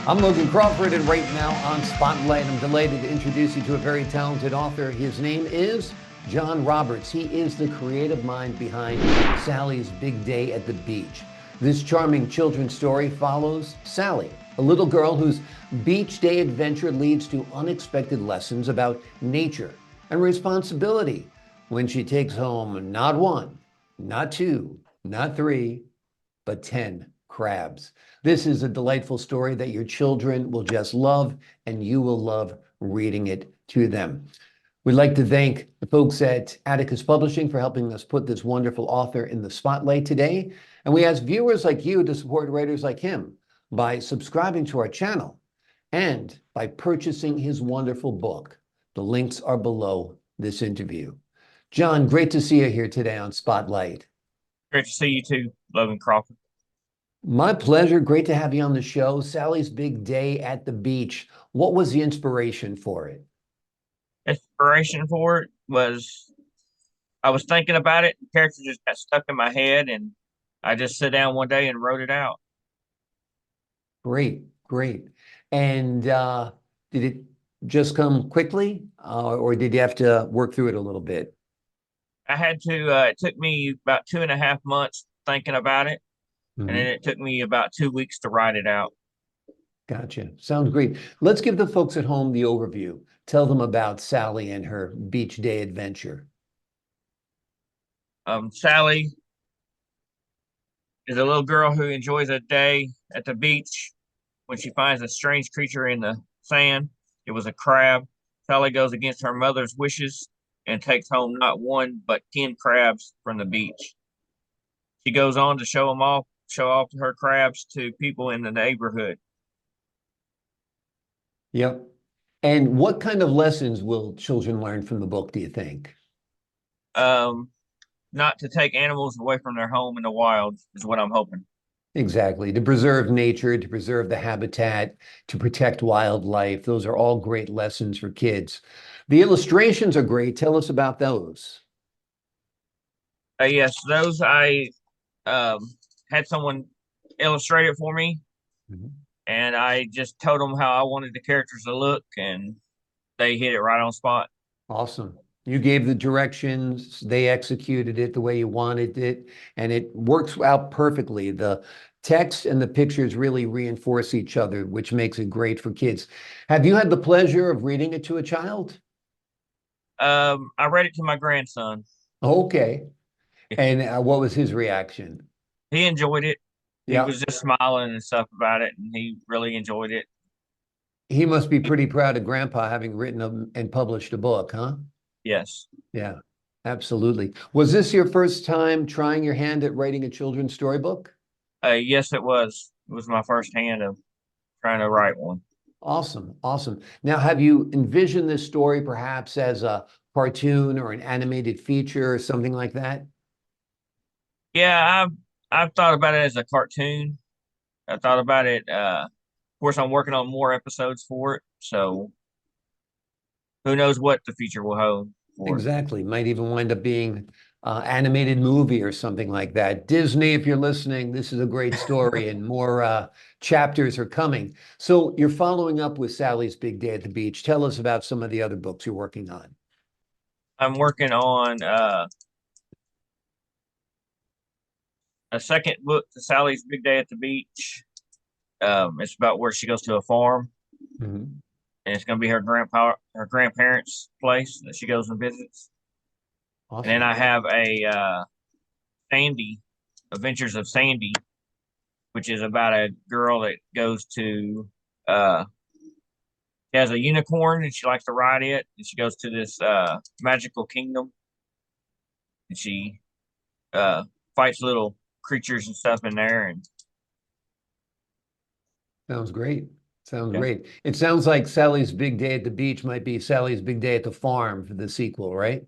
I'm Logan Crawford, and right now on Spotlight, I'm delighted to introduce you to a very talented author. His name is John Roberts. He is the creative mind behind Sally's Big Day at the Beach. This charming children's story follows Sally, a little girl whose beach day adventure leads to unexpected lessons about nature and responsibility when she takes home not one, not two, not three, but 10 crabs. This is a delightful story that your children will just love, and you will love reading it to them. We'd like to thank the folks at Atticus Publishing for helping us put this wonderful author in the spotlight today. And we ask viewers like you to support writers like him by subscribing to our channel and by purchasing his wonderful book. The links are below this interview. John, great to see you here today on Spotlight. Great to see you too, Logan Crawford. My pleasure. Great to have you on the show. Sally's Big Day at the Beach. What was the inspiration for it? Inspiration for it was I was thinking about it. The character just got stuck in my head, and I just sat down one day and wrote it out. Great, great. And did it just come quickly, or did you have to work through it a little bit? I had to. It took me about 2.5 months thinking about it, and then Mhm. it took me about 2 weeks to write it out. Gotcha. Sounds great. Let's give the folks at home the overview. Tell them about Sally and her beach day adventure. Sally is a little girl who enjoys a day at the beach when she finds a strange creature in the sand. It was a crab. Sally goes against her mother's wishes and takes home not one but 10 crabs from the beach. She goes on to show off her crabs to people in the neighborhood. Yep. And what kind of lessons will children learn from the book, do you think? Um, Not to take animals away from their home in the wild is what I'm hoping. Exactly. To preserve nature, to preserve the habitat, to protect wildlife. Those are all great lessons for kids. The illustrations are great. Tell us about those. Yes, those I um, had someone illustrate it for me, Mhm. and I just told them how I wanted the characters to look, and they hit it right on spot. Awesome. You gave the directions, they executed it the way you wanted it, and it works out perfectly. The text and the pictures really reinforce each other, which makes it great for kids. Have you had the pleasure of reading it to a child? I read it to my grandson. Okay. And what was his reaction? He enjoyed it. He Yeah. was just smiling and stuff about it, and he really enjoyed it. He must be pretty proud of Grandpa having written and published a book, huh? Yes. Yeah, absolutely. Was this your first time trying your hand at writing a children's storybook? Yes, it was. It was my first hand of trying to write one. Awesome, awesome. Now, have you envisioned this story perhaps as a cartoon or an animated feature or something like that? Yeah, I've thought about it as a cartoon. I thought about it. Of course, I'm working on more episodes for it, so who knows what the future will hold for it. Exactly. Might even wind up being animated movie or something like that. Disney, if you're listening, this is a great story and more chapters are coming. So you're following up with Sally's Big Day at the Beach. Tell us about some of the other books you're working on. I'm working on a second book to Sally's Big Day at the Beach. It's about where she goes to a farm, Mhm. and it's going to be her grandparents' place that she goes and visits. And then Awesome. I have a Sandy, Adventures of Sandy, which is about a girl that goes to uh, she has a unicorn and she likes to ride it, and she goes to this magical kingdom, and she uh, fights little creatures and stuff in there, and Sounds great. Sounds yeah, great. It sounds like Sally's Big Day at the Beach might be Sally's Big Day at the Farm for the sequel, right?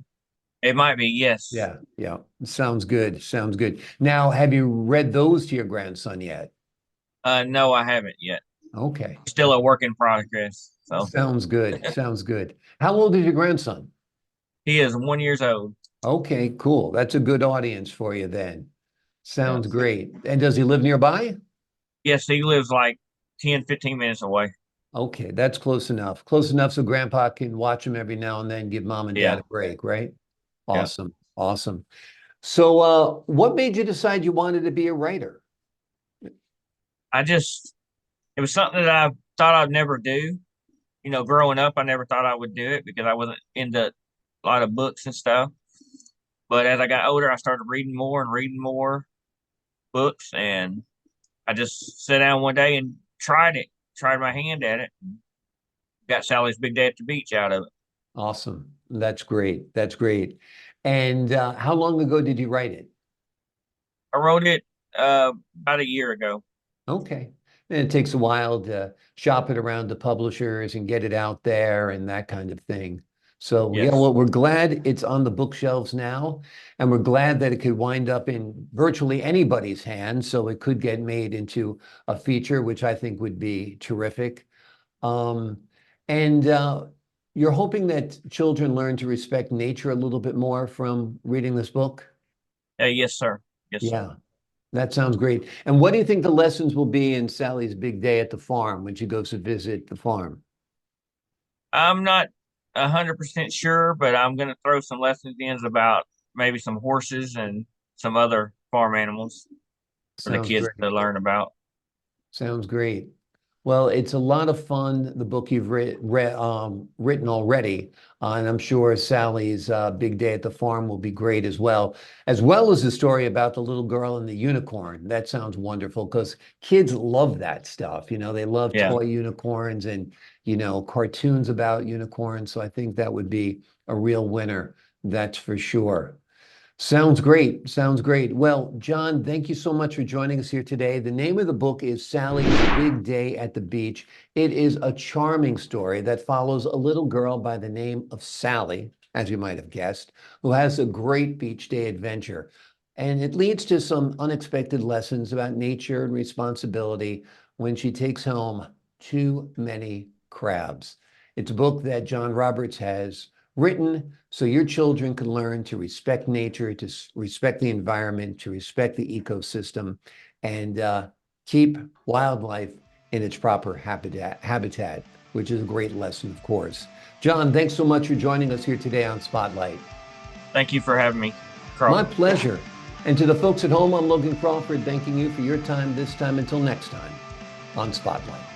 it might be yes. Yeah, yeah. Sounds good. Sounds good. Now, have you read those to your grandson yet? No, I haven't yet. Okay. Still a work in progress. So Sounds good. Sounds good. How old is your grandson? he is 1 years old. Okay, cool. That's a good audience for you then. Yeah. Sounds great. And does he live nearby? Yes, he lives like 10, 15 minutes away. Okay, that's close enough. Close enough so grandpa can watch them every now and then, give mom and dad Yeah, a break, right? yeah. Awesome. Awesome. So, what made you decide you wanted to be a writer? I just it was something that I thought I'd never do. You know, growing up, I never thought I would do it because I wasn't into a lot of books and stuff. But as I got older, I started reading more and reading more books, and I just sat down one day and tried it, tried my hand at it, and got Sally's Big Day at the Beach out of it. Awesome. That's great. That's great. And how long ago did you write it? I wrote it about a year ago. Okay. And it takes a while to shop it around to publishers and get it out there and that kind of thing. So, yeah, Yes. well, we're glad it's on the bookshelves now, and we're glad that it could wind up in virtually anybody's hands. So it could get made into a feature, which I think would be terrific. Um, and you're hoping that children learn to respect nature a little bit more from reading this book? Yes, sir. Yes, sir. Yeah. That sounds great. And what do you think the lessons will be in Sally's big day at the farm when she goes to visit the farm? I'm not 100% sure, but I'm going to throw some lessons in about maybe some horses and some other farm animals for the Sounds kids great. to learn about. Sounds great. Well, it's a lot of fun, the book you've written already. And I'm sure Sally's Big Day at the Farm will be great as well as the story about the little girl and the unicorn. That sounds wonderful because kids love that stuff. You know, they love Yeah. toy unicorns and, cartoons about unicorns. So I think that would be a real winner. That's for sure. Sounds great. Sounds great. Well, John, thank you so much for joining us here today. The name of the book is Sally's Big Day at the Beach. It is a charming story that follows a little girl by the name of Sally, as you might have guessed, who has a great beach day adventure. And it leads to some unexpected lessons about nature and responsibility when she takes home too many crabs. It's a book that John Roberts has written so your children can learn to respect nature, to respect the environment, to respect the ecosystem, and keep wildlife in its proper habitat, which is a great lesson, of course. John, thanks so much for joining us here today on Spotlight. Thank you for having me, My Crawford. pleasure. And to the folks at home, I'm Logan Crawford, thanking you for your time this time. Until next time on Spotlight.